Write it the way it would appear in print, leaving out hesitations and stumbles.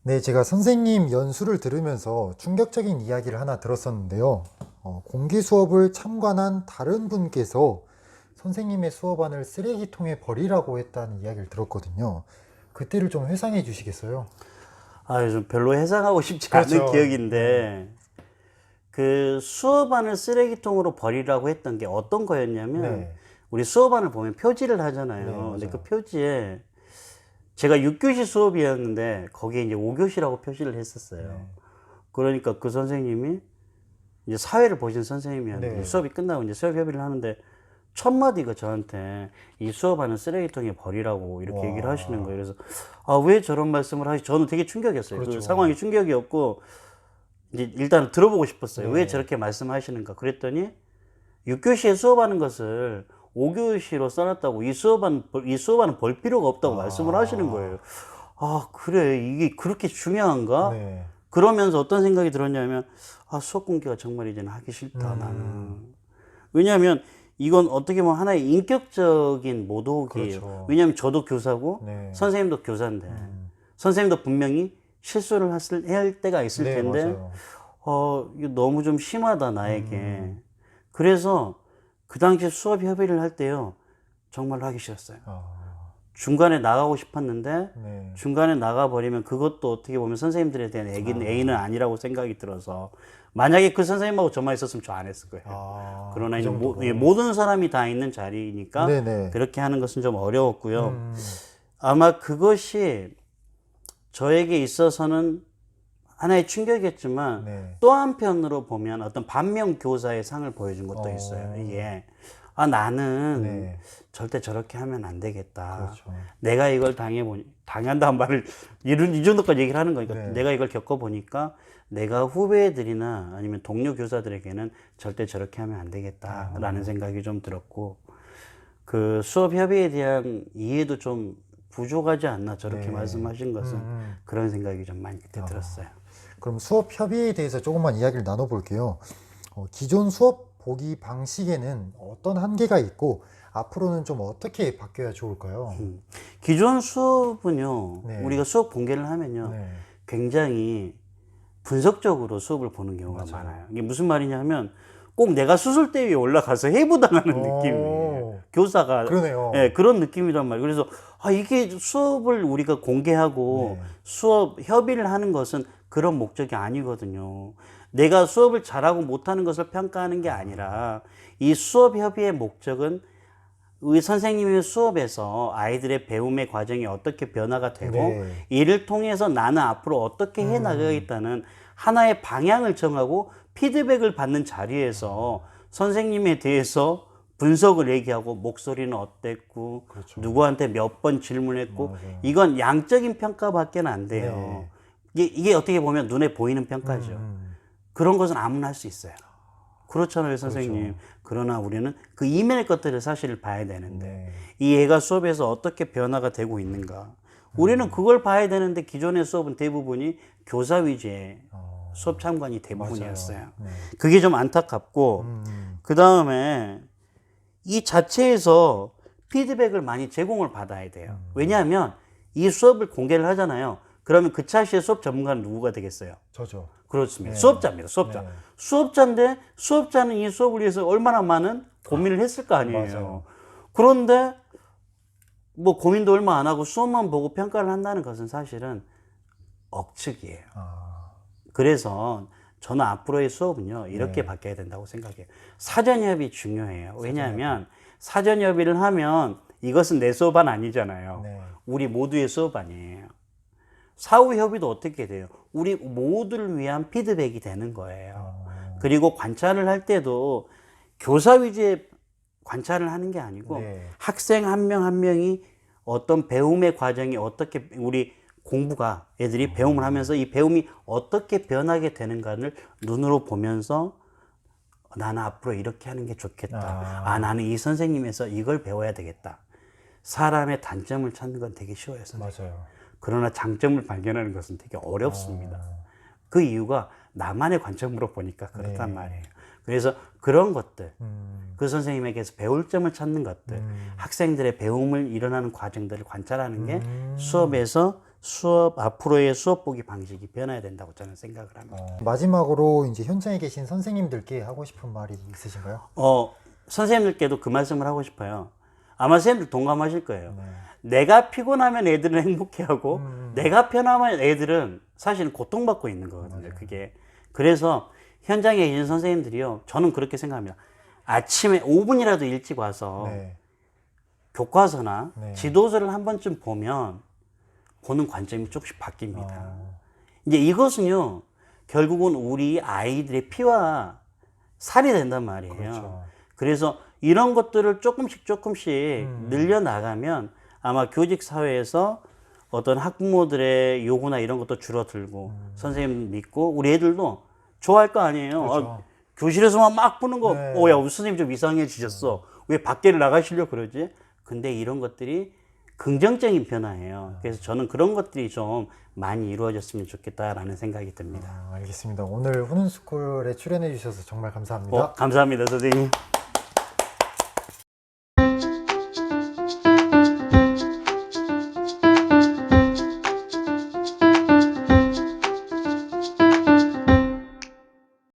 네, 제가 선생님 연수를 들으면서 충격적인 이야기를 하나 들었었는데요. 공개 수업을 참관한 다른 분께서 선생님의 수업안을 쓰레기통에 버리라고 했다는 이야기를 들었거든요. 그때를 좀 회상해 주시겠어요? 좀 별로 해상하고 싶지 않은 그렇죠. 네. 기억인데, 그 수업안을 쓰레기통으로 버리라고 했던 게 어떤 거였냐면, 네. 우리 수업안을 보면 표지를 하잖아요. 네, 근데 그 맞아요. 표지에 제가 6교시 수업이었는데, 거기에 이제 5교시라고 표시를 했었어요. 네. 그러니까 그 선생님이 이제 사회를 보신 선생님이었는데, 네. 수업이 끝나고 이제 수업 협의를 하는데, 첫 마디가 저한테 이 수업안은 쓰레기통에 버리라고 이렇게 얘기를 하시는 와, 거예요. 그래서 왜 저런 말씀을 하시? 저는 되게 충격이었어요. 그 그렇죠. 상황이 충격이었고 이제 일단 들어보고 싶었어요. 왜 네. 저렇게 말씀하시는가? 그랬더니 6교시에 수업하는 것을 5교시로 써놨다고 이 수업안은 볼 필요가 없다고 말씀을 하시는 아, 거예요. 그래. 이게 그렇게 중요한가? 네. 그러면서 어떤 생각이 들었냐면 수업 공개가 정말 이제는 하기 싫다 음, 나는. 왜냐하면 이건 어떻게 보면 하나의 인격적인 모독이에요. 그렇죠. 왜냐하면 저도 교사고 네. 선생님도 교사인데 음, 선생님도 분명히 실수를 해야 할 때가 있을 네, 텐데 맞아요. 이거 너무 좀 심하다 나에게. 음, 그래서 그 당시에 수업 협의를 할 때요 정말로 하기 싫었어요. 아, 중간에 나가고 싶었는데 네. 중간에 나가버리면 그것도 어떻게 보면 선생님들에 대한 애는 아, 아니라고 생각이 들어서 만약에 그 선생님하고 저만 있었으면 저 안 했을 거예요. 그러나 그 이제 정도로. 모든 사람이 다 있는 자리니까 네네. 그렇게 하는 것은 좀 어려웠고요. 음, 아마 그것이 저에게 있어서는 하나의 충격이었지만 네. 또 한편으로 보면 어떤 반면 교사의 상을 보여준 것도 있어요. 어, 이게 나는 네. 절대 저렇게 하면 안 되겠다. 그렇죠. 내가 이걸 당한다는 말을 이 정도까지 얘기를 하는 거니까 네. 내가 이걸 겪어보니까 내가 후배들이나 아니면 동료 교사들에게는 절대 저렇게 하면 안 되겠다라는 생각이 좀 들었고 그 수업 협의에 대한 이해도 좀 부족하지 않나 저렇게 네. 말씀하신 것은 그런 생각이 좀 많이 그때 들었어요. 그럼 수업 협의에 대해서 조금만 이야기를 나눠볼게요. 기존 수업 보기 방식에는 어떤 한계가 있고, 앞으로는 좀 어떻게 바뀌어야 좋을까요? 기존 수업은요, 네. 우리가 수업 공개를 하면요, 네. 굉장히 분석적으로 수업을 보는 경우가 맞아요. 많아요. 이게 무슨 말이냐 하면 꼭 내가 수술대 위에 올라가서 해부당하는 느낌이에요. 교사가. 그러네요. 예, 그런 느낌이란 말이에요. 그래서 이게 수업을 우리가 공개하고 네. 수업 협의를 하는 것은 그런 목적이 아니거든요. 내가 수업을 잘하고 못하는 것을 평가하는 게 아니라 이 수업 협의의 목적은 우리 선생님의 수업에서 아이들의 배움의 과정이 어떻게 변화가 되고 네. 이를 통해서 나는 앞으로 어떻게 해 나가겠다는 하나의 방향을 정하고 피드백을 받는 자리에서 선생님에 대해서 분석을 얘기하고 목소리는 어땠고 그렇죠. 누구한테 몇 번 질문했고 맞아요. 이건 양적인 평가밖에 안 돼요. 네. 이게 어떻게 보면 눈에 보이는 평가죠. 음, 그런 것은 아무나 할 수 있어요. 그렇잖아요, 선생님. 그렇죠. 그러나 우리는 그 이면의 것들을 사실을 봐야 되는데, 네. 이 애가 수업에서 어떻게 변화가 되고 있는가. 우리는 그걸 봐야 되는데, 기존의 수업은 대부분이 교사 위주의 수업 참관이 대부분이었어요. 맞아요. 네. 그게 좀 안타깝고, 그 다음에 이 자체에서 피드백을 많이 제공을 받아야 돼요. 왜냐하면 이 수업을 공개를 하잖아요. 그러면 그 차시의 수업 전문가는 누구가 되겠어요? 저죠. 그렇습니다. 네. 수업자입니다. 수업자. 네. 수업자인데 수업자는 이 수업을 위해서 얼마나 많은 고민을 했을 거 아니에요. 맞아요. 그런데 뭐 고민도 얼마 안 하고 수업만 보고 평가를 한다는 것은 사실은 억측이에요. 아, 그래서 저는 앞으로의 수업은요 이렇게 네. 바뀌어야 된다고 생각해요. 사전협의 중요해요. 왜냐하면 사전협의를 하면 이것은 내 수업안 아니잖아요. 네. 우리 모두의 수업안이에요. 사후 협의도 어떻게 돼요? 우리 모두를 위한 피드백이 되는 거예요. 그리고 관찰을 할 때도 교사 위주의 관찰을 하는 게 아니고 네. 학생 한 명 한 명이 어떤 배움의 과정이 어떻게 우리 공부가 애들이 배움을 하면서 이 배움이 어떻게 변하게 되는가를 눈으로 보면서 나는 앞으로 이렇게 하는 게 좋겠다. 나는 이 선생님에서 이걸 배워야 되겠다. 사람의 단점을 찾는 건 되게 쉬워요, 선생님. 맞아요. 그러나 장점을 발견하는 것은 되게 어렵습니다. 그 이유가 나만의 관점으로 보니까 그렇단 네. 말이에요. 그래서 그런 것들, 그 선생님에게서 배울 점을 찾는 것들, 학생들의 배움을 일어나는 과정들을 관찰하는 게 수업에서 수업 앞으로의 수업 보기 방식이 변해야 된다고 저는 생각을 합니다. 마지막으로 이제 현장에 계신 선생님들께 하고 싶은 말이 있으신가요? 선생님들께도 그 말씀을 하고 싶어요. 아마 선생님들 동감하실 거예요. 네. 내가 피곤하면 애들은 행복해하고 내가 편하면 애들은 사실은 고통받고 있는 거거든요. 그게. 그래서 현장에 계신 선생님들이요. 저는 그렇게 생각합니다. 아침에 5분이라도 일찍 와서 네. 교과서나 네. 지도서를 한 번쯤 보면 보는 관점이 조금씩 바뀝니다. 어, 이제 이것은요, 결국은 우리 아이들의 피와 살이 된단 말이에요. 그렇죠. 그래서 이런 것들을 조금씩 늘려나가면 아마 교직 사회에서 어떤 학부모들의 요구나 이런 것도 줄어들고 선생님 믿고 우리 애들도 좋아할 거 아니에요. 그렇죠. 교실에서만 막 보는 거, 네. 야, 우리 선생님 좀 이상해지셨어. 왜 밖에를 나가시려고 그러지? 근데 이런 것들이 긍정적인 변화예요. 그래서 저는 그런 것들이 좀 많이 이루어졌으면 좋겠다라는 생각이 듭니다. 알겠습니다. 오늘 훈훈스쿨에 출연해 주셔서 정말 감사합니다. 감사합니다, 선생님.